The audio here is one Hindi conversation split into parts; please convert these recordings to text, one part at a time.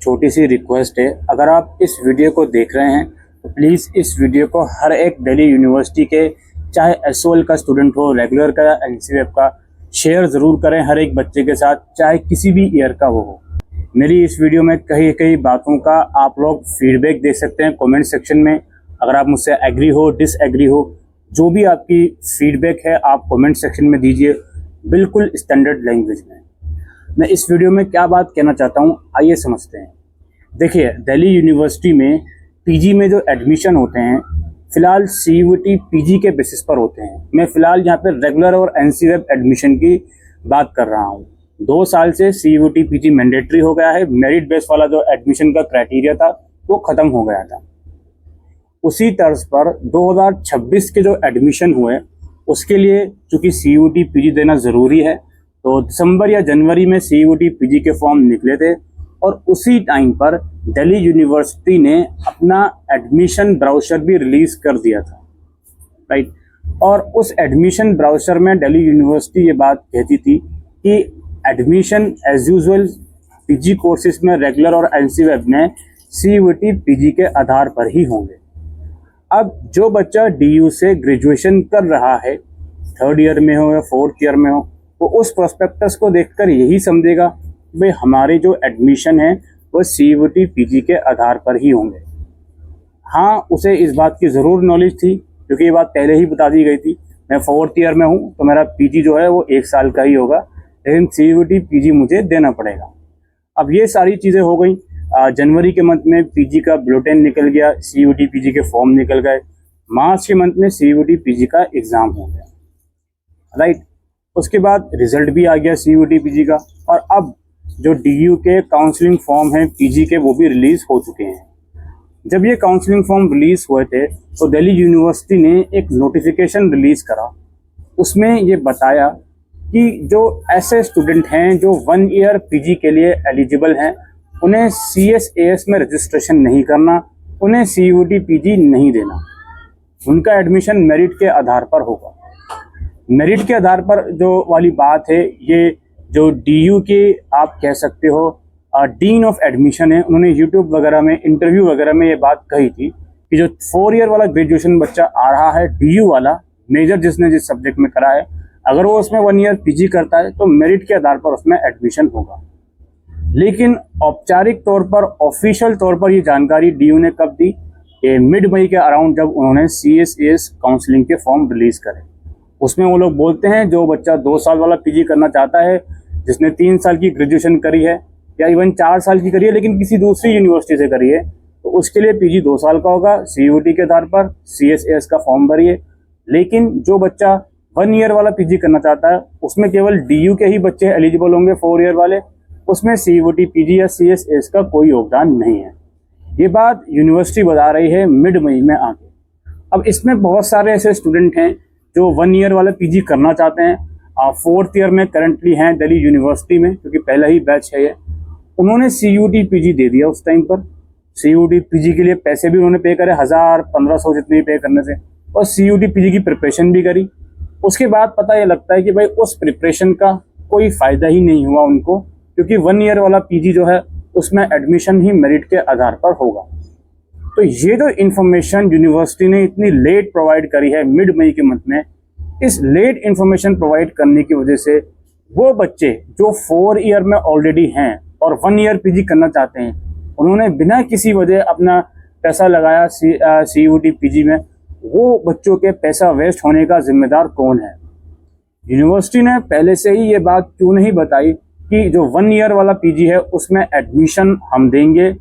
छोटी सी रिक्वेस्ट है, अगर आप इस वीडियो को देख रहे हैं तो प्लीज़ इस वीडियो को हर एक दिल्ली यूनिवर्सिटी के, चाहे एसओएल का स्टूडेंट हो, रेगुलर का या एनसीवेब का, शेयर ज़रूर करें हर एक बच्चे के साथ, चाहे किसी भी ईयर का वो हो। मेरी इस वीडियो में कई कई बातों का आप लोग फीडबैक दे सकते हैं कमेंट सेक्शन में। अगर आप मुझसे एग्री हो, डिसएग्री हो, जो भी आपकी फीडबैक है आप कमेंट सेक्शन में दीजिए, बिल्कुल स्टैंडर्ड लैंग्वेज में। मैं इस वीडियो में क्या बात कहना चाहता हूँ, आइए समझते हैं। देखिए, दिल्ली यूनिवर्सिटी में पीजी में जो एडमिशन होते हैं, फ़िलहाल सीयूईटी पीजी के बेसिस पर होते हैं। मैं फ़िलहाल यहाँ पर रेगुलर और एनसीवेब एडमिशन की बात कर रहा हूँ। 2 साल से सीयूईटी पीजी मैंडेटरी हो गया है। मेरिट बेस वाला जो एडमिशन का क्राइटेरिया था वो ख़त्म हो गया था। उसी तर्ज पर 2026 के जो एडमिशन हुए उसके लिए चूँकि सीयूईटी पीजी देना ज़रूरी है, तो दिसंबर या जनवरी में सीयूईटी पीजी के फॉर्म निकले थे और उसी टाइम पर दिल्ली यूनिवर्सिटी ने अपना एडमिशन ब्राउचर भी रिलीज़ कर दिया था, राइट। और उस एडमिशन ब्राउचर में दिल्ली यूनिवर्सिटी ये बात कहती थी कि admission as usual PG courses में रेगुलर और एनसीवेब में सीयूईटी पीजी के आधार पर ही होंगे। अब जो बच्चा डीयू से ग्रेजुएशन कर रहा है, 3rd ईयर में हो या 4th ईयर में हो, वो उस प्रोस्पेक्टस को देखकर यही समझेगा कि भाई हमारे जो एडमिशन है वो सीयूईटी पीजी के आधार पर ही होंगे। हाँ, उसे इस बात की ज़रूर नॉलेज थी क्योंकि ये बात पहले ही बता दी गई थी। मैं 4th ईयर में हूँ तो मेरा पीजी जो है वो 1 साल का ही होगा, लेकिन सीयूईटी पीजी मुझे देना पड़ेगा। अब ये सारी चीज़ें हो गई। जनवरी के मंथ में पीजी का बुलेटिन निकल गया, सीयूईटी पीजी के फॉर्म निकल गए। मार्च के मंथ में सीयूईटी पीजी का एग्ज़ाम हो गया, राइट। उसके बाद रिजल्ट भी आ गया सीयूईटी पीजी का, और अब जो डीयू के काउंसलिंग फॉर्म हैं पीजी के वो भी रिलीज़ हो चुके हैं। जब ये काउंसलिंग फॉर्म रिलीज़ हुए थे तो दिल्ली यूनिवर्सिटी ने एक नोटिफिकेशन रिलीज़ करा। उसमें ये बताया कि जो ऐसे स्टूडेंट हैं जो 1 ईयर पीजी के लिए एलिजिबल हैं, उन्हें CSAS में रजिस्ट्रेशन नहीं करना, उन्हें सीयूईटी पीजी नहीं देना। उनका एडमिशन मेरिट के आधार पर होगा। मेरिट के आधार पर जो वाली बात है, ये जो डीयू के आप कह सकते हो डीन ऑफ एडमिशन है, उन्होंने यूट्यूब वगैरह में, इंटरव्यू वगैरह में ये बात कही थी कि जो 4 ईयर वाला ग्रेजुएशन बच्चा आ रहा है, डीयू वाला, मेजर जिसने जिस सब्जेक्ट में करा है, अगर वो उसमें 1 ईयर पीजी करता है तो मेरिट के आधार पर उसमें एडमिशन होगा। लेकिन औपचारिक तौर पर, ऑफिशियल तौर पर ये जानकारी डीयू ने कब दी? मिड मई के अराउंड, जब उन्होंने CSAS काउंसलिंग के फॉर्म रिलीज़ करे। उसमें वो लोग बोलते हैं जो बच्चा 2 साल वाला पीजी करना चाहता है, जिसने 3 साल की ग्रेजुएशन करी है या इवन 4 साल की करी है लेकिन किसी दूसरी यूनिवर्सिटी से करी है, तो उसके लिए पीजी 2 साल का होगा। सीयूईटी के आधार पर CSAS का फॉर्म भरिए। लेकिन जो बच्चा 1 ईयर वाला पीजी करना चाहता है, उसमें केवल डीयू के ही बच्चे एलिजिबल होंगे, 4 ईयर वाले, उसमें सीयूईटी पीजी या CSAS का कोई योगदान नहीं है। ये बात यूनिवर्सिटी बता रही है मिड मई में आके। अब इसमें बहुत सारे ऐसे स्टूडेंट हैं जो 1 ईयर वाला पीजी करना चाहते हैं, 4th ईयर में करंटली हैं दिल्ली यूनिवर्सिटी में, क्योंकि पहला ही बैच है ये। उन्होंने सीयूईटी पीजी दे दिया उस टाइम पर। सीयूईटी पीजी के लिए पैसे भी उन्होंने पे करे, 1000-1500 जितने पे करने से, और सीयूईटी पीजी की प्रिपरेशन भी करी। उसके बाद पता ये लगता है कि भाई उस प्रिपरेशन का कोई फ़ायदा ही नहीं हुआ उनको, क्योंकि 1 ईयर वाला पीजी जो है उसमें एडमिशन ही मेरिट के आधार पर होगा। तो ये जो इन्फॉर्मेशन यूनिवर्सिटी ने इतनी लेट प्रोवाइड करी है मिड मई के मंथ में, इस लेट इन्फॉर्मेशन प्रोवाइड करने की वजह से वो बच्चे जो 4 ईयर में ऑलरेडी हैं और 1 ईयर पीजी करना चाहते हैं, उन्होंने बिना किसी वजह अपना पैसा लगाया सीयूईटी पीजी में, वो बच्चों के पैसा वेस्ट होने का जिम्मेदार कौन है? यूनिवर्सिटी ने पहले से ही ये बात क्यों नहीं बताई कि जो 1 ईयर वाला पीजी है उसमें एडमिशन हम देंगे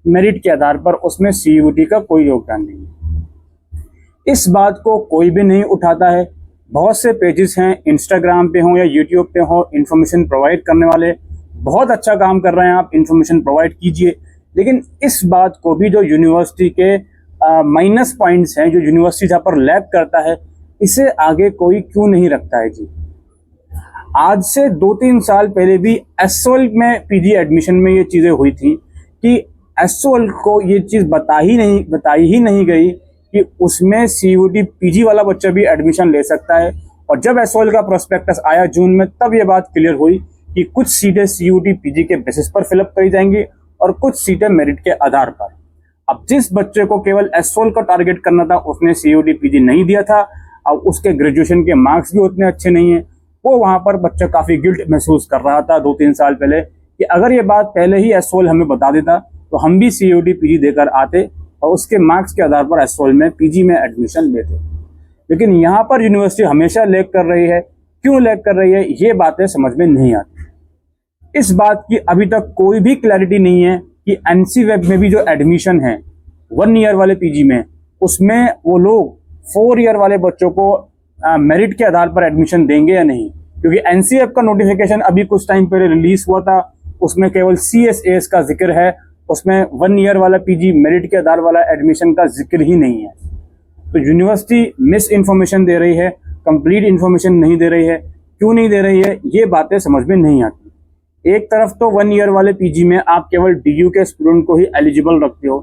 मेरिट के आधार पर, उसमें सीयूईटी का कोई योगदान नहीं है। इस बात को कोई भी नहीं उठाता है। बहुत से पेजेस हैं, इंस्टाग्राम पे हो या यूट्यूब पे हो, इन्फॉर्मेशन प्रोवाइड करने वाले, बहुत अच्छा काम कर रहे हैं, आप इन्फॉर्मेशन प्रोवाइड कीजिए। लेकिन इस बात को भी जो यूनिवर्सिटी के माइनस पॉइंट्स हैं, जो यूनिवर्सिटी जहाँ पर लैग करता है, इसे आगे कोई क्यों नहीं रखता है जी? आज से 2-3 साल पहले भी एसओएल में पीजी एडमिशन में ये चीज़ें हुई थी कि एसओएल को ये चीज़ बताई ही नहीं गई कि उसमें सीयूईटी पीजी वाला बच्चा भी एडमिशन ले सकता है। और जब एसओएल का प्रोस्पेक्टस आया जून में, तब ये बात क्लियर हुई कि कुछ सीटें CUET PG के बेसिस पर फिलअप करी जाएंगी और कुछ सीटें मेरिट के आधार पर। अब जिस बच्चे को केवल एसओल का टारगेट करना था उसने CUET PG नहीं दिया था, अब उसके ग्रेजुएशन के मार्क्स भी उतने अच्छे नहीं है, वो वहां पर बच्चा काफी गिल्ट महसूस कर रहा था 2-3 साल पहले कि अगर ये बात पहले ही एसओल हमें बता देता तो हम भी CUET PG देकर आते और उसके मार्क्स के आधार पर एसओल में PG में एडमिशन लेते। लेकिन यहाँ पर यूनिवर्सिटी हमेशा लैग कर रही है। क्यों लैग कर रही है ये बातें समझ में नहीं आती। इस बात की अभी तक कोई भी क्लैरिटी नहीं है कि NCVEB में भी जो एडमिशन है 1 ईयर वाले PG में, उसमें वो लोग 4 ईयर वाले बच्चों को मेरिट के आधार पर एडमिशन देंगे या नहीं। क्योंकि NCVEB का नोटिफिकेशन अभी कुछ टाइम पहले रिलीज हुआ था, उसमें केवल CSAS का जिक्र है, उसमें 1 ईयर वाला PG मेरिट के आधार वाला एडमिशन का जिक्र ही नहीं है। तो यूनिवर्सिटी मिस इन्फॉर्मेशन दे रही है, कंप्लीट इन्फॉर्मेशन नहीं दे रही है। क्यों नहीं दे रही है ये बातें समझ में नहीं आती। एक तरफ तो 1 ईयर वाले PG में आप केवल DU के स्टूडेंट को ही एलिजिबल रखते हो,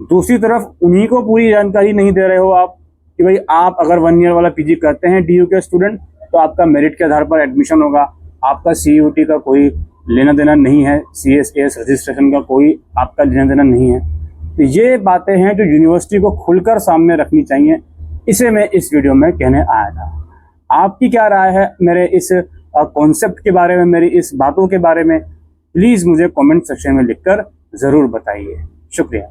दूसरी तरफ उन्हीं को पूरी जानकारी नहीं दे रहे हो आप कि भाई आप अगर 1 ईयर वाला PG करते हैं DU के स्टूडेंट तो आपका मेरिट के आधार पर एडमिशन होगा, आपका CUET का कोई लेना देना नहीं है, CSAS रजिस्ट्रेशन का कोई आपका लेना देना नहीं है। तो ये बातें हैं जो यूनिवर्सिटी को खुलकर सामने रखनी चाहिए, इसे मैं इस वीडियो में कहने आया था। आपकी क्या राय है मेरे इस कॉन्सेप्ट के बारे में, मेरी इस बातों के बारे में? प्लीज़ मुझे कमेंट सेक्शन में लिखकर ज़रूर बताइए। शुक्रिया।